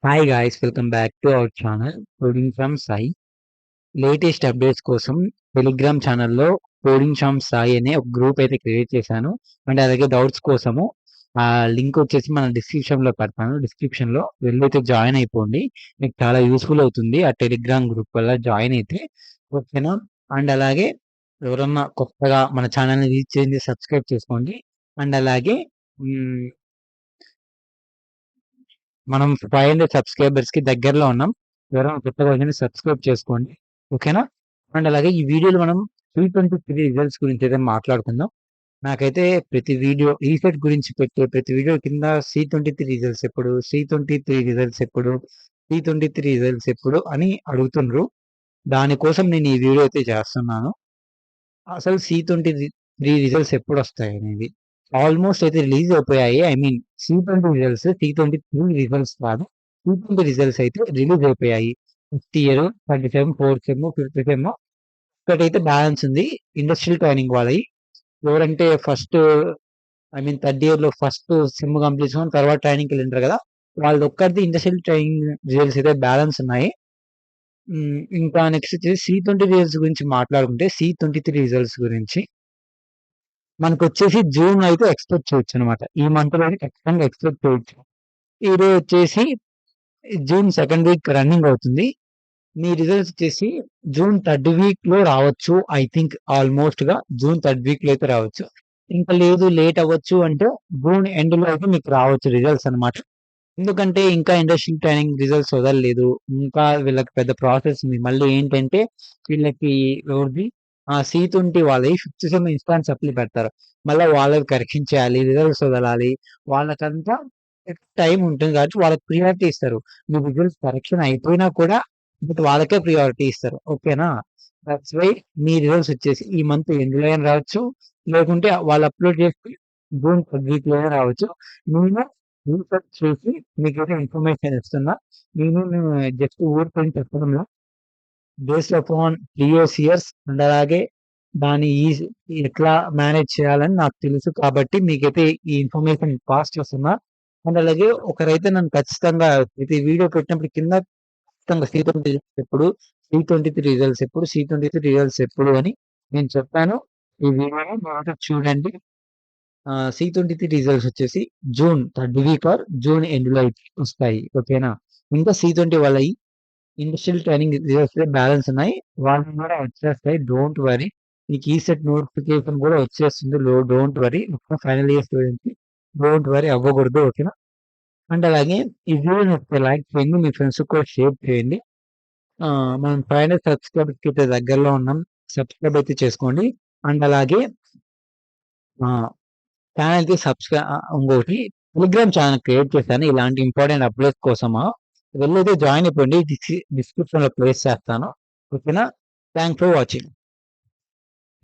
Hi guys, welcome back to our channel coding from Sai. Latest updates కోసం Telegram ఛానల్లో coding from Sai అనే ఒక group అయితే క్రియేట్ చేశాను. అండ్ అలాగే డౌట్స్ కోసము ఆ లింక్ వచ్చేసి మన డిస్క్రిప్షన్లో పెడతాను. డిస్క్రిప్షన్లో వెళ్ళైతే జాయిన్ అయిపోండి. మీకు చాలా యూస్ఫుల్ అవుతుంది ఆ టెలిగ్రామ్ గ్రూప్ వల్ల జాయిన్ అయితే. ఓకేనా? అండ్ అలాగే ఎవరన్నా కొత్తగా మన ఛానల్ని రీచ్ చేయండి, సబ్స్క్రైబ్ చేసుకోండి. అండ్ అలాగే మనం 500 సబ్స్క్రైబర్స్ కి దగ్గరలో ఉన్నాం. ఎవరైనా కొత్తగా వచ్చిన సబ్స్క్రైబ్ చేసుకోండి. ఓకేనా? అండ్ అలాగే ఈ వీడియోలో మనం T23 రిజల్ట్స్ గురించి అయితే మాట్లాడుకుందాం. నాకైతే ప్రతి వీడియో ఈసెట్ గురించి పెట్టే ప్రతి వీడియో కింద C23 రిజల్ట్స్ ఎప్పుడు, C23 రిజల్ట్స్ ఎప్పుడు, C23 రిజల్ట్స్ ఎప్పుడు అని అడుగుతుండ్రు. దానికోసం నేను ఈ వీడియో అయితే చేస్తున్నాను. అసలు C23 రిజల్ట్స్ ఎప్పుడు వస్తాయి అనేది ఆల్మోస్ట్ అయితే రిలీజ్ అయిపోయాయి. I mean C20 results, C23 results కాదు. C20 రిజల్ట్స్ అయితే రిలీజ్ అయిపోయాయి. Fifth year, third sem, fourth sem, fifth sem ఒకటైతే బ్యాలెన్స్ ఉంది. ఇండస్ట్రియల్ ట్రైనింగ్ వాళ్ళవి. ఎవరంటే first I mean third year లో ఫస్ట్ సెమ్ కంప్లీట్ చేసుకొని తర్వాత ట్రైనింగ్కి వెళ్ళింటారు కదా, వాళ్ళది ఒక్కరిది ఇండస్ట్రియల్ ట్రైనింగ్ రిజల్ట్స్ అయితే బ్యాలెన్స్ ఉన్నాయి. ఇంకా నెక్స్ట్ వచ్చేసి C20 రిజల్ట్స్ గురించి మాట్లాడుకుంటే C23 రిజల్ట్స్ గురించి మనకొచ్చేసి జూన్ అయితే ఎక్స్‌పెక్ట్ చేయొచ్చనమాట. ఈ మంత్‌లోనే ఖచ్చితంగా ఎక్స్‌పెక్ట్ చేయొచ్చు. ఈరోజు వచ్చేసి జూన్ సెకండ్ వీక్ రన్నింగ్ అవుతుంది. మీ రిజల్ట్స్ వచ్చేసి జూన్ థర్డ్ వీక్‌లో రావచ్చు. ఐ థింక్ ఆల్‌మోస్ట్‌గా జూన్ థర్డ్ వీక్‌లో అయితే రావచ్చు. ఇంకా లేదు లేట్ అవ్వచ్చు అంటే జూన్ ఎండ్‌లో అయితే మీకు రావచ్చు రిజల్ట్స్ అనమాట. ఎందుకంటే ఇంకా ఇండస్ట్రియల్ ట్రైనింగ్ రిజల్ట్స్ వదలలేదు. ఇంకా వీళ్ళకి పెద్ద ప్రాసెస్ ఉంది. మళ్ళీ ఏంటంటే వీళ్ళకి ఎవరిది C20 వాళ్ళయి ఫిఫ్త్ సెమ్ ఇన్స్టాన్స్ సప్లీ పెడతారు. మళ్ళా వాళ్ళవి కరెక్షన్ చేయాలి. రిజల్ట్స్ వదలాలి. వాళ్ళకంతా టైం ఉంటుంది కాబట్టి వాళ్ళకి ప్రియారిటీ ఇస్తారు. మీ రిజల్ట్స్ కరెక్షన్ అయిపోయినా కూడా బట్ వాళ్ళకే ప్రియారిటీ ఇస్తారు. ఓకేనా? దట్స్ వై మీ రిజల్ట్స్ వచ్చేసి ఈ మంత్ ఎండ్‌లో అయినా రావచ్చు. లేకుంటే వాళ్ళు అప్‌లోడ్ చేసి జూన్ థర్డ్ వీక్‌లో అయినా రావచ్చు. నేను రీసెర్చ్ చేసి మీకైతే ఇన్ఫర్మేషన్ ఇస్తున్నా. నేను జస్ట్ ఊరికని చెప్పడంలా based upon previous years and అలాగే దాన్ని ఎట్లా మేనేజ్ చేయాలని నాకు తెలుసు కాబట్టి మీకైతే ఈ ఇన్ఫర్మేషన్ పాస్ చేస్తున్నా. అండ్ అలాగే ఒకరైతే నన్ను ఖచ్చితంగా ప్రతి వీడియో పెట్టినప్పుడు కింద ఖచ్చితంగా C20 ఎప్పుడు, C23 రిజల్ట్స్ ఎప్పుడు, C23 రిజల్ట్స్ ఎప్పుడు అని నేను చెప్పాను. ఈ వీడియోని మొదట చూడండి. C23 రిజల్ట్స్ వచ్చేసి June third week or June ఎండ్‌లో అయితే వస్తాయి. ఓకేనా? ఇంకా C20 వాళ్ళయి ఇండస్ట్రియల్ ట్రైనింగ్ రిజల్ట్స్ బ్యాలెన్స్ ఉన్నాయి. వాళ్ళవి కూడా వచ్చేస్తాయి. Don't worry. మీకు ఈసెట్ నోటిఫికేషన్ కూడా వచ్చేస్తుంది. Don't worry. ఫైనల్ ఇయర్ స్టూడెంట్స్‌కి డోంట్ వర్రీ అవ్వకూడదు. ఓకేనా? అండ్ అలాగే ఈ వీడియో నచ్చితే లైక్ చేయండి. మీ ఫ్రెండ్స్‌కి కూడా షేర్ చేయండి. మనం 500 సబ్స్క్రైబర్స్‌కి అయితే దగ్గరలో ఉన్నాం. సబ్స్క్రైబ్ అయితే చేసుకోండి. అండ్ అలాగే ఆహ్, ఛానెల్‌కి ఇంకోటి టెలిగ్రామ్ ఛానెల్ క్రియేట్ చేశాను. ఇలాంటి ఇంపార్టెంట్ అప్డేట్స్ కోసము. వెళ్ళైతే జాయిన్ అయిపోండి. డిస్క్రిప్షన్‌లో ప్లేస్ చేస్తాను. ఓకేనా? Thanks for watching.